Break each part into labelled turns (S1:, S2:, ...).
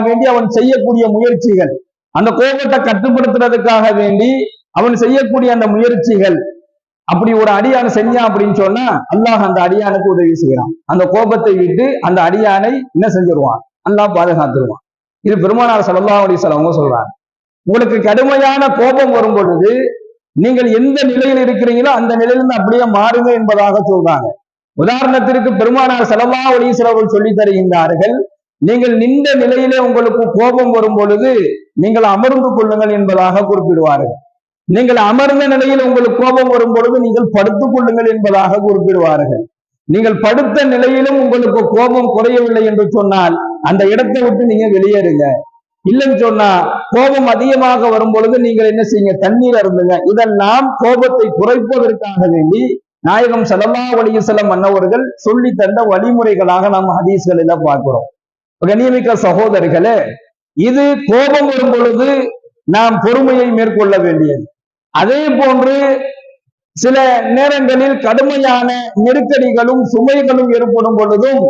S1: வேண்டி அவன் செய்யக்கூடிய முயற்சிகள், அந்த கோபத்தை கட்டுப்படுத்துறதுக்காக வேண்டி அவன் செய்யக்கூடிய அந்த முயற்சிகள், அப்படி ஒரு அடியான் செஞ்சான் அப்படின்னு சொன்னா அல்லாஹ் அந்த அடியானுக்கு உதவி செய்யறான். அந்த கோபத்தை விட்டு அந்த அடியானை என்ன செஞ்சிருவான், அல்லாஹ் பாதுகாத்துருவான். இது பெருமானார் ஸல்லல்லாஹு அலைஹி வஸல்லம் அவங்க சொல்றாங்க. உங்களுக்கு கடுமையான கோபம் வரும் பொழுது நீங்கள் எந்த நிலையில் இருக்கிறீங்களோ அந்த நிலையிலிருந்து அப்படியே மாறுங்க என்பதாக சொல்றாங்க. உதாரணத்திற்கு பெருமானார் ஸல்லல்லாஹு அலைஹி வஸல்லம் அவர்கள் சொல்லி தருகின்றார்கள், நீங்கள் நின்ற நிலையிலே உங்களுக்கு கோபம் வரும் பொழுது நீங்கள் அமர்ந்து கொள்ளுங்கள் என்பதாக குறிப்பிடுவார்கள். நீங்கள் அமர்ந்த நிலையில் உங்களுக்கு கோபம் வரும் பொழுது நீங்கள் படுத்துக் கொள்ளுங்கள் என்பதாக குறிப்பிடுவார்கள். நீங்கள் படுத்த நிலையிலும் உங்களுக்கு கோபம் குறையவில்லை என்று சொன்னால் அந்த இடத்தை விட்டு நீங்க வெளியேறுங்க. இல்லைன்னு சொன்னா கோபம் அதிகமாக வரும் பொழுது நீங்கள் என்ன செய்யுங்க, தண்ணீர் அருந்துங்க. இதெல்லாம் கோபத்தை குறைப்பதற்காக வேண்டி நாயகம் ஸல்லல்லாஹு அலைஹி வஸல்லம் அன்னவர்கள் சொல்லி தந்த வழிமுறைகளாக நாம் ஹதீஸ்களில பார்க்கிறோம். கண்ணியமிக்க சகோதரர்களே, இது கோபம் வரும் பொழுது நாம் பொறுமையை மேற்கொள்ள வேண்டியது. அதே போன்று சில நேரங்களில் கடுமையான நெருக்கடிகளும் சுமைகளும் ஏற்படும் பொழுதும்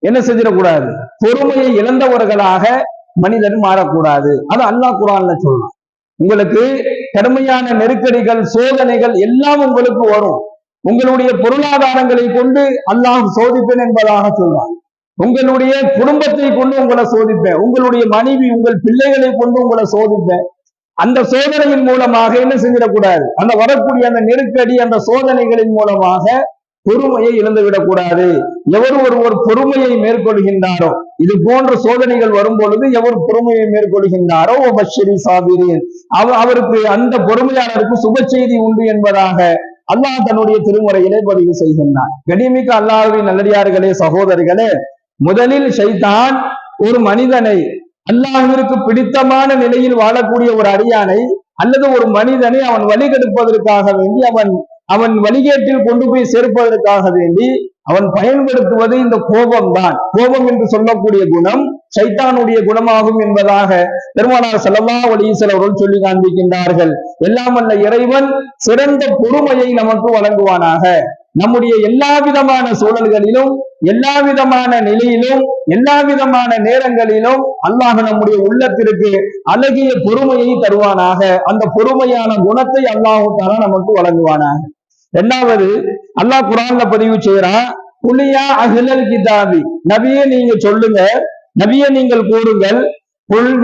S1: என்ன செஞ்சிடக்கூடாது, பொறுமையை இழந்தவர்களாக மனிதன் மாறக்கூடாது. அது அல்லாஹ் குர்ஆன்ல சொல்லலாம். உங்களுக்கு கடுமையான நெருக்கடிகள் சோதனைகள் எல்லாம் உங்களுக்கு வரும். உங்களுடைய பொருளாதாரங்களை கொண்டு அல்லாஹ் சோதிப்பேன் என்பதாக சொல்றான். உங்களுடைய குடும்பத்தை கொண்டு உங்களை சோதிப்பேன், உங்களுடைய மனைவி உங்கள் பிள்ளைகளை கொண்டு உங்களை சோதிப்பேன். அந்த சோதனையின் மூலமாக என்ன செஞ்சிடக்கூடாது, அந்த வரக்கூடிய அந்த நெருக்கடி அந்த சோதனைகளின் மூலமாக பொறுமையை இழந்துவிடக் கூடாது. எவர் ஒருவர் பொறுமையை மேற்கொள்கின்றாரோ, இது போன்ற சோதனைகள் வரும் பொழுது எவர் பொறுமையை மேற்கொள்கின்றாரோ பஷரி சாபிரீன், அவருக்கு அந்த பொறுமையாளருக்கு சுப செய்தி உண்டு என்பதாக அல்லாஹ் தன்னுடைய திருமுறையிலே பதிவு செய்கின்றான். கண்ணியமிக்க அல்லாஹ்வின் நல்லடியார்களே சகோதரிகளே, முதலில் ஷைத்தான் ஒரு மனிதனை அல்லாஹ்விற்கு பிடித்தமான நிலையில் வாழக்கூடிய ஒரு அடியானை அல்லது ஒரு மனிதனை அவன் வழிகெடுப்பதற்காக வேண்டி அவன் வழிகேட்டில் கொண்டு போய் சேர்ப்பதற்காக வேண்டி அவன் பயன்படுத்துவது இந்த கோபம் தான். கோபம் என்று சொல்லக்கூடிய குணம் ஷைத்தானுடைய குணமாகும் என்பதாக பெருமானார் ஸல்லல்லாஹு அலைஹி வஸல்லம் அவர்கள் சொல்லி காண்பிக்கின்றார்கள். எல்லாம் வல்ல இறைவன் சிறந்த பொறுமையை நமக்கு வழங்குவானாக. நம்முடைய எல்லா விதமான சூழல்களிலும் எல்லா விதமான நிலையிலும் எல்லா விதமான நேரங்களிலும் அல்லாஹ் நம்முடைய உள்ளத்திற்கு அழகிய பொறுமையை தருவானாக. அந்த பொறுமையான குணத்தை அல்லாஹ் தஆலா நமக்கு வழங்குவானாக. இரண்டாவது, அல்லாஹ் குர்ஆன்ல பதிவு செய்யறான், குலியா அஹ்லல் கிதாபி, நபியே நீங்க சொல்லுங்க, நபியே நீங்கள் கூறுங்கள்,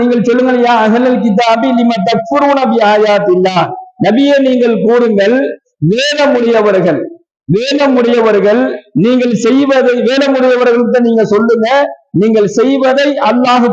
S1: நீங்கள் சொல்லுங்கள், யா அஹ்லல் கிதாபி லிம தக்ஃபுரூன பி ஆயாத்தில்லாஹ், நபியே நீங்கள் கூறுங்கள், வேதமுடையவர்கள் நீங்கள் செய்வதை, வேதமுடையவர்கள்ட்ட நீங்க சொல்லுங்க, நீங்கள் செய்வதை அல்லாஹ்